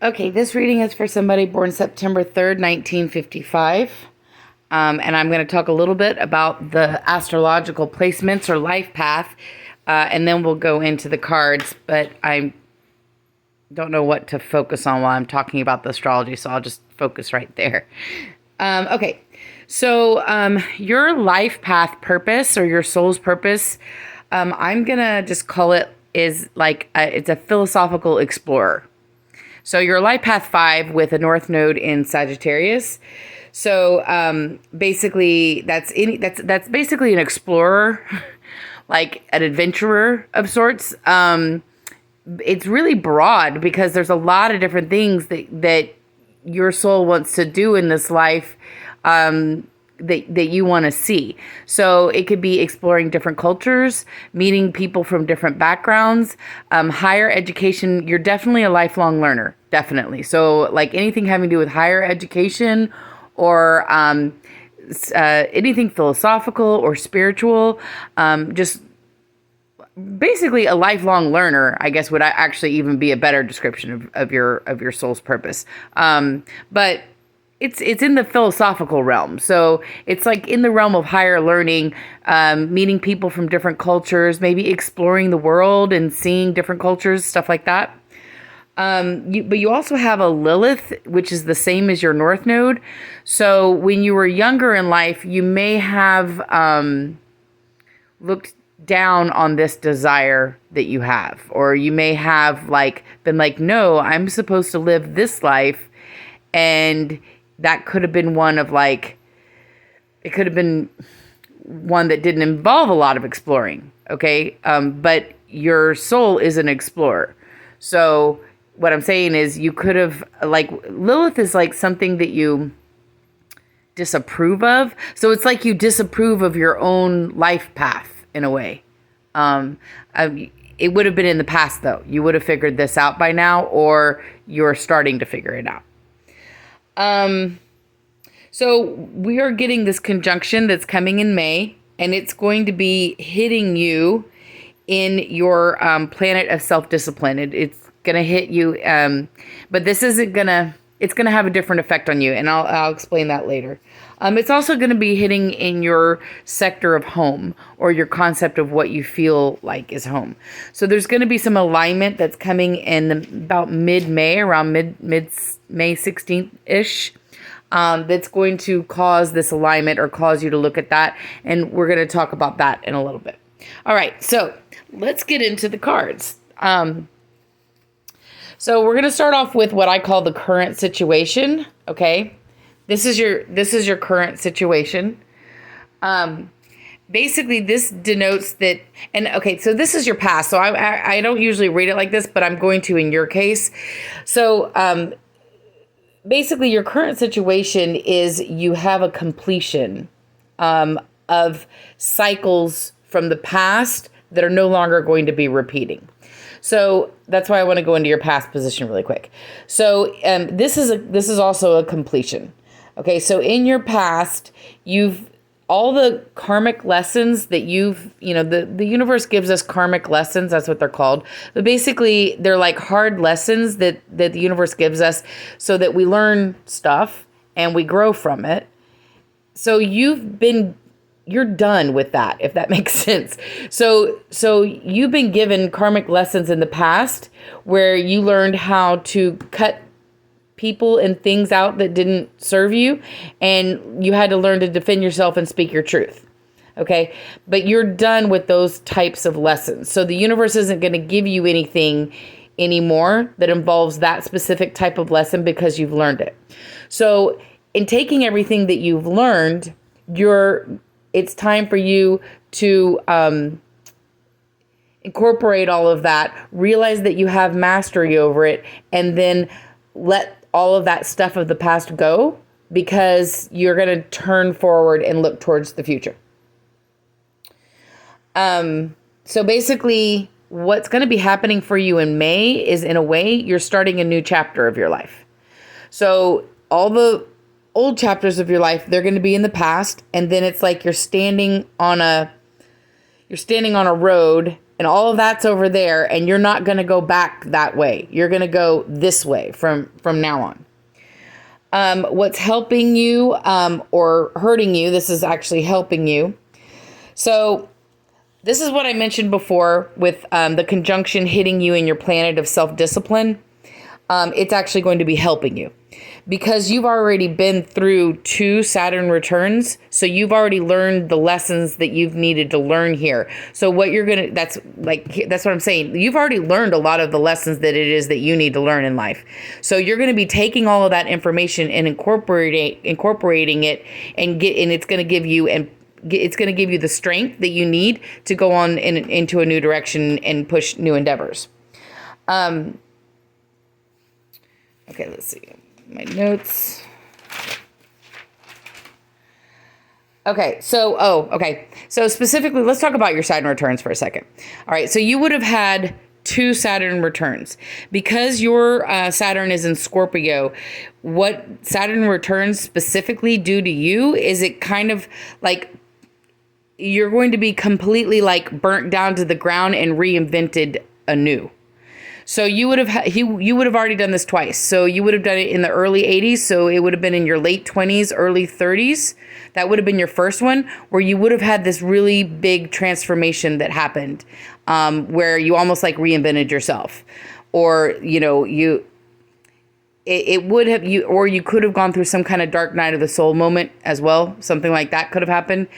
Okay, this reading is for somebody born September 3rd, 1955. And I'm going to talk a little bit about the astrological placements or life path, and then we'll go into the cards. But I don't know what to focus on while I'm talking about the astrology, so I'll just focus right there. Okay, so your life path purpose or your soul's purpose, I'm going to just call it is like it's a philosophical explorer. So your life path 5 with a north node in Sagittarius. So basically, that's basically an explorer, like an adventurer of sorts. It's really broad because there's a lot of different things that your soul wants to do in this life. That you want to see. So it could be exploring different cultures, meeting people from different backgrounds, higher education. You're definitely a lifelong learner, definitely. So like anything having to do with higher education or anything philosophical or spiritual, just basically a lifelong learner, I guess would actually even be a better description of your soul's purpose. But it's in the philosophical realm. So it's like in the realm of higher learning, meeting people from different cultures, maybe exploring the world and seeing different cultures, stuff like that. But you also have a Lilith, which is the same as your North Node. So when you were younger in life, you may have looked down on this desire that you have, or you may have like been like, no, I'm supposed to live this life. And that could have been one of like, it could have been one that didn't involve a lot of exploring. Okay. But your soul is an explorer. So what I'm saying is you could have like Lilith is like something that you disapprove of. So it's like you disapprove of your own life path in a way. It would have been in the past though. You would have figured this out by now, or you're starting to figure it out. So we are getting this conjunction that's coming in May, and it's going to be hitting you in your planet of self-discipline. It's going to hit you, but this isn't going to, it's going to have a different effect on you, and I'll explain that later. It's also going to be hitting in your sector of home, or your concept of what you feel like is home. So there's going to be some alignment that's coming in about mid-May, around mid-May 16th-ish. That's going to cause this alignment or cause you to look at that. And we're going to talk about that in a little bit. All right, so let's get into the cards. So we're going to start off with what I call the current situation. Okay, this is your current situation. Basically, this denotes that, and okay, so this is your past. So I don't usually read it like this, but I'm going to in your case. So basically, your current situation is you have a completion of cycles from the past that are no longer going to be repeating. So that's why I want to go into your past position really quick. So this is also a completion. Okay, so in your past, you've all the karmic lessons that the universe gives us karmic lessons. That's what they're called. But basically, they're like hard lessons that the universe gives us so that we learn stuff and we grow from it. So you're done with that, if that makes sense. So you've been given karmic lessons in the past where you learned how to cut people and things out that didn't serve you, and you had to learn to defend yourself and speak your truth. Okay, but you're done with those types of lessons. So the universe isn't going to give you anything anymore that involves that specific type of lesson because you've learned it. So in taking everything that you've learned, it's time for you to incorporate all of that, realize that you have mastery over it, and then let all of that stuff of the past go, because you're going to turn forward and look towards the future. So basically, what's going to be happening for you in May is, in a way, you're starting a new chapter of your life. So all the old chapters of your life, they're going to be in the past, and then it's like you're standing on a road, and all of that's over there, and you're not going to go back that way. You're going to go this way from now on. What's helping you or hurting you, this is actually helping you. So this is what I mentioned before with the conjunction hitting you in your planet of self-discipline. It's actually going to be helping you because you've already been through 2 Saturn returns. So you've already learned the lessons that you've needed to learn here. So what you're going to, that's what I'm saying. You've already learned a lot of the lessons that it is that you need to learn in life. So you're going to be taking all of that information and incorporating it and it's going to give you the strength that you need to go on into a new direction and push new endeavors. Okay, let's see. My notes. Okay, so specifically, let's talk about your Saturn returns for a second. All right, so you would have had 2 Saturn returns. Because your Saturn is in Scorpio, what Saturn returns specifically do to you is it kind of like you're going to be completely like burnt down to the ground and reinvented anew. So you would have already done this twice. So you would have done it in the early 80s. So it would have been in your late 20s, early 30s. That would have been your first one where you would have had this really big transformation that happened where you almost like reinvented yourself. Or, you could have gone through some kind of dark night of the soul moment as well. Something like that could have happened.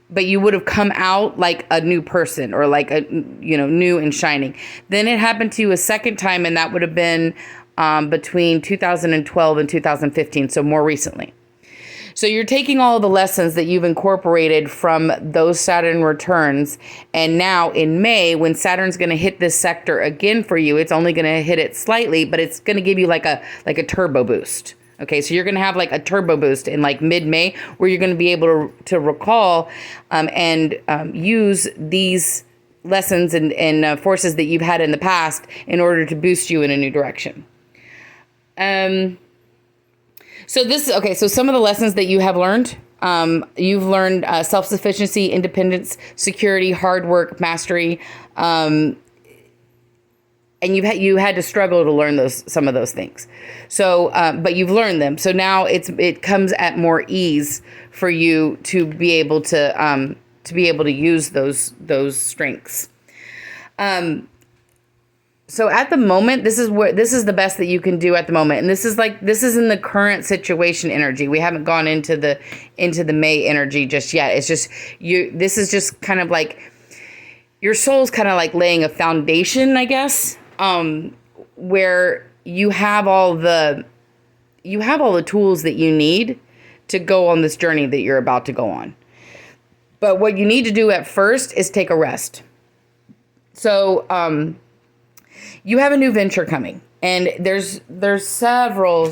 But you would have come out like a new person or like new and shining. Then it happened to you a second time, and that would have been between 2012 and 2015, so more recently. So you're taking all of the lessons that you've incorporated from those Saturn returns, and now in May, when Saturn's going to hit this sector again for you, it's only going to hit it slightly, but it's going to give you like a turbo boost. Okay, so you're going to have like a turbo boost in like mid-May where you're going to be able to recall and use these lessons and forces that you've had in the past in order to boost you in a new direction. So some of the lessons that you have learned, you've learned self-sufficiency, independence, security, hard work, mastery, and you had to struggle to learn some of those things. So, but you've learned them. So now it comes at more ease for you to be able to use those strengths. So at the moment, this is the best that you can do at the moment. And this is in the current situation energy. We haven't gone into the May energy just yet. It's just this is just kind of like your soul's kind of like laying a foundation, I guess. Where you have all the tools that you need to go on this journey that you're about to go on. But what you need to do at first is take a rest. So, you have a new venture coming, and there's several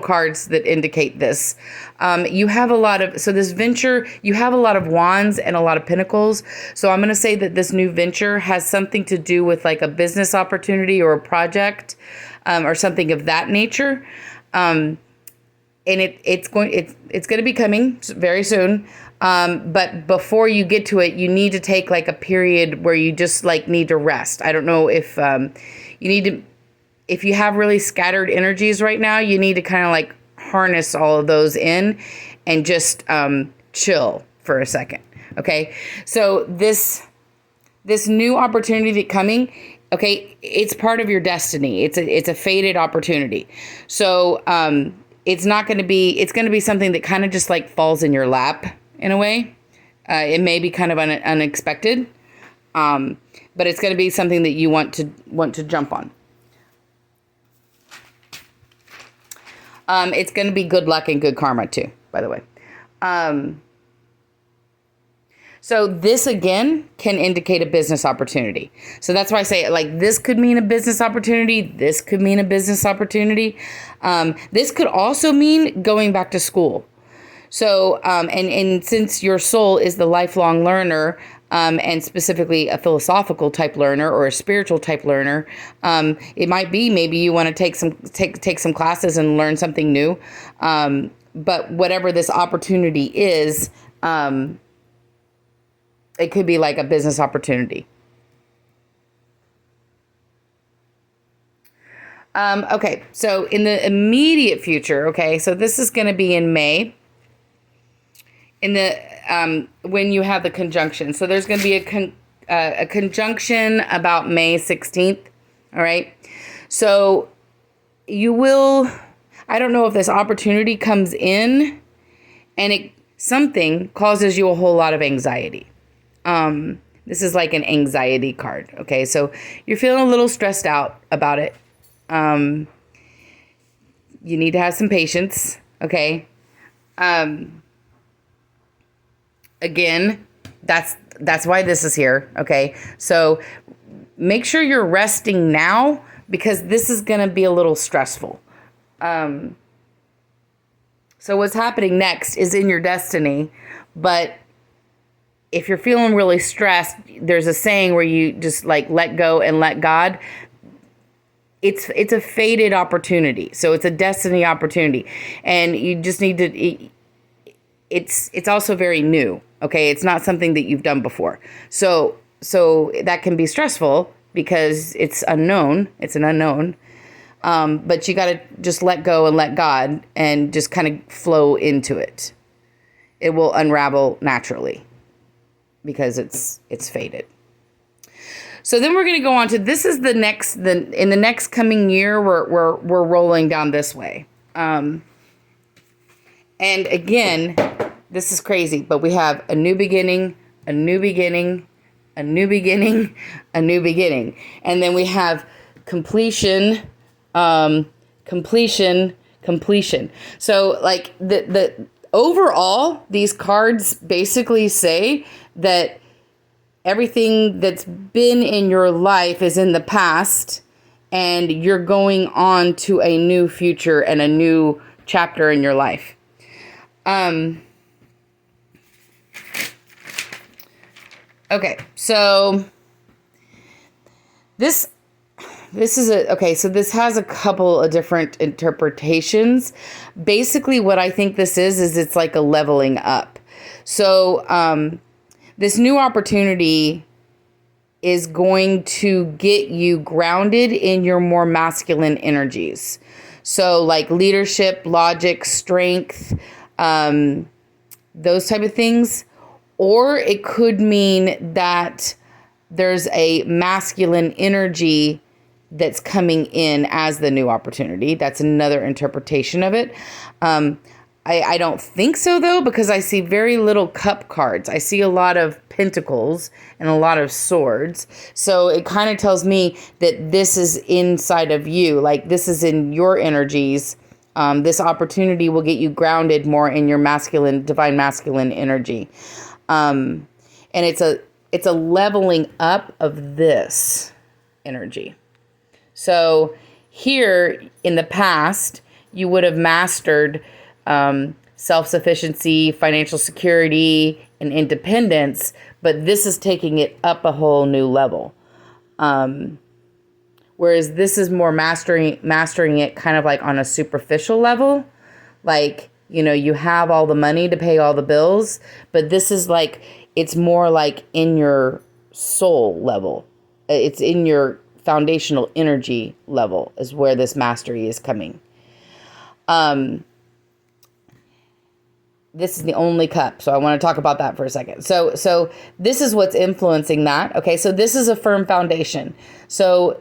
cards that indicate this. This venture, you have a lot of wands and a lot of pentacles. So I'm going to say that this new venture has something to do with like a business opportunity or a project, or something of that nature. And it's going to be coming very soon. But before you get to it, you need to take like a period where you just like need to rest. I don't know if if you have really scattered energies right now, you need to kind of like harness all of those in and just chill for a second. Okay. So this new opportunity that's coming, okay, it's part of your destiny. It's a fated opportunity. So it's going to be something that kind of just like falls in your lap in a way. It may be kind of unexpected, but it's going to be something that you want to jump on. It's going to be good luck and good karma too, by the way. So this again can indicate a business opportunity. So that's why I say like this could mean a business opportunity. This could mean a business opportunity. This could also mean going back to school. So, and since your soul is the lifelong learner, and specifically a philosophical type learner or a spiritual type learner, it might be maybe you want to take some classes and learn something new. But whatever this opportunity is, It could be like a business opportunity. Okay, so in the immediate future, okay, so this is going to be in May. In the when you have the conjunction, so there's going to be a conjunction about May 16th. All right, so you will. I don't know if this opportunity comes in, and something causes you a whole lot of anxiety. This is like an anxiety card. Okay, so you're feeling a little stressed out about it. You need to have some patience. Okay. Again, that's why this is here. Okay. So make sure you're resting now, because this is going to be a little stressful. So what's happening next is in your destiny, but if you're feeling really stressed, there's a saying where you just like let go and let God. It's a fated opportunity. So it's a destiny opportunity, and you just need to, it's also very new. Okay. It's not something that you've done before. So that can be stressful because it's unknown. It's an unknown. But you got to just let go and let God and just kind of flow into it. It will unravel naturally because it's fated. So then we're going to go on to, this is in the next coming year, we're rolling down this way. And again, this is crazy, but we have a new beginning, a new beginning, a new beginning, a new beginning. And then we have completion, completion. So like the overall, these cards basically say that everything that's been in your life is in the past, and you're going on to a new future and a new chapter in your life. Okay, so this is so this has a couple of different interpretations. Basically, what I think this is it's like a leveling up. So, this new opportunity is going to get you grounded in your more masculine energies. So like leadership, logic, strength, those type of things. Or it could mean that there's a masculine energy that's coming in as the new opportunity. That's another interpretation of it. I don't think so, though, because I see very little cup cards. I see a lot of pentacles and a lot of swords. So it kind of tells me that this is inside of you. Like this is in your energies. This opportunity will get you grounded more in your masculine, divine masculine energy. And it's a leveling up of this energy. So here in the past, you would have mastered self-sufficiency, financial security, and independence, but this is taking it up a whole new level. Whereas this is more mastering it kind of like on a superficial level. Like, you know, you have all the money to pay all the bills, but this is like, it's more like in your soul level. It's in your foundational energy level is where this mastery is coming. This is the only cup, so I want to talk about that for a second. So this is what's influencing that. Okay, so this is a firm foundation. So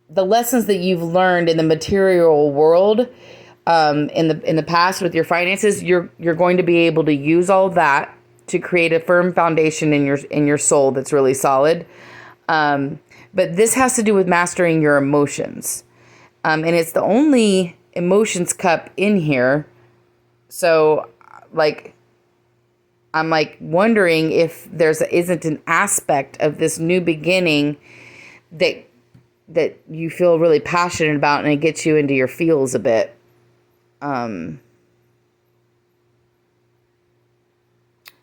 the lessons that you've learned in the material world, in the past with your finances, you're going to be able to use all that to create a firm foundation in your soul that's really solid. But this has to do with mastering your emotions, and it's the only emotions cup in here. So, like, I'm like wondering if isn't an aspect of this new beginning that you feel really passionate about, and it gets you into your feels a bit. I'm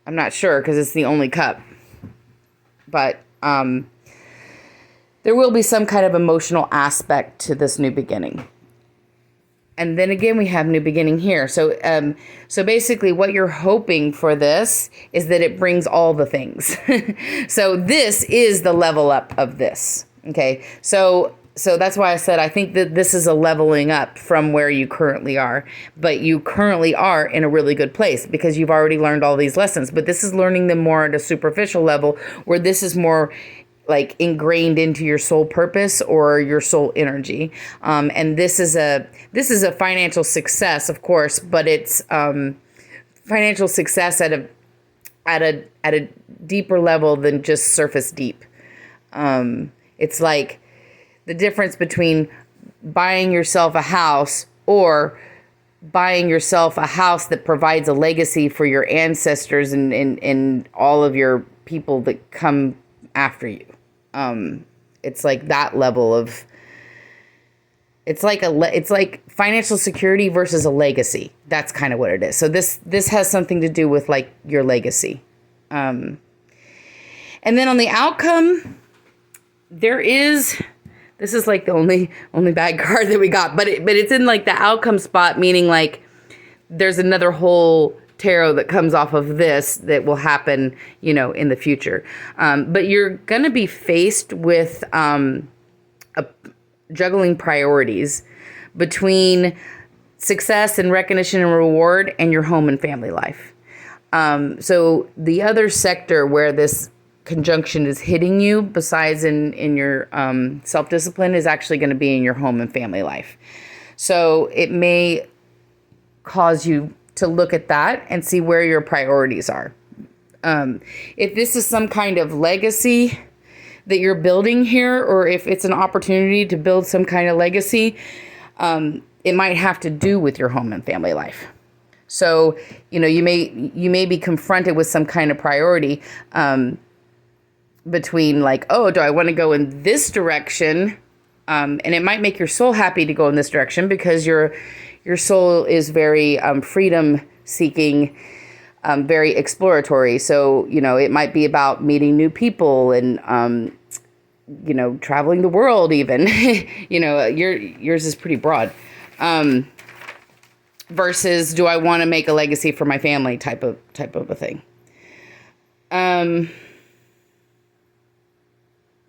not sure because it's the only cup, but there will be some kind of emotional aspect to this new beginning. And then again, we have new beginning here. So basically what you're hoping for this is that it brings all the things. So this is the level up of this. Okay. So that's why I said, I think that this is a leveling up from where you currently are, but you currently are in a really good place because you've already learned all these lessons, but this is learning them more at a superficial level, where this is more like ingrained into your soul purpose or your soul energy. And this is a financial success, of course, but it's financial success at a deeper level than just surface deep. It's like the difference between buying yourself a house or buying yourself a house that provides a legacy for your ancestors and all of your people that come after you. It's like that level of, it's like financial security versus a legacy. That's kind of what it is. So this has something to do with like your legacy. And then on the outcome, this is like the only bad card that we got, but it's in like the outcome spot, meaning like there's another whole tarot that comes off of this that will happen, in the future. But you're going to be faced with juggling priorities between success and recognition and reward and your home and family life. So the other sector where this conjunction is hitting you, besides in your self-discipline, is actually going to be in your home and family life. So it may cause you to look at that and see where your priorities are. If this is some kind of legacy that you're building here, or if it's an opportunity to build some kind of legacy, it might have to do with your home and family life. So, you may be confronted with some kind of priority between like, oh, do I want to go in this direction? And it might make your soul happy to go in this direction because your soul is very freedom seeking, very exploratory. So, it might be about meeting new people and, traveling the world even. Yours is pretty broad. Versus, do I want to make a legacy for my family type of a thing.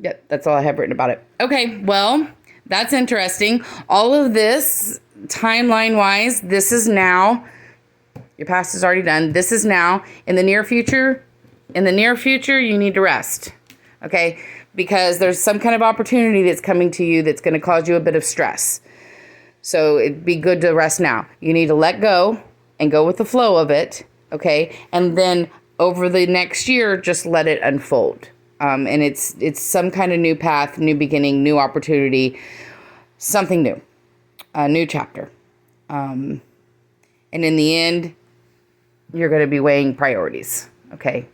Yep, that's all I have written about it. Okay, well, that's interesting. All of this, timeline-wise, this is now. Your past is already done. This is now. In the near future, you need to rest. Okay? Because there's some kind of opportunity that's coming to you that's going to cause you a bit of stress. So it'd be good to rest now. You need to let go and go with the flow of it. Okay? And then over the next year, just let it unfold. And it's some kind of new path, new beginning, new opportunity, something new, a new chapter. And in the end, you're going to be weighing priorities. Okay.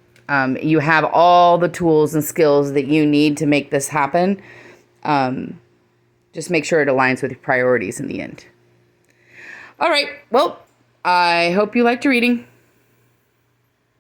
You have all the tools and skills that you need to make this happen. Just make sure it aligns with your priorities in the end. All right. Well, I hope you liked your reading.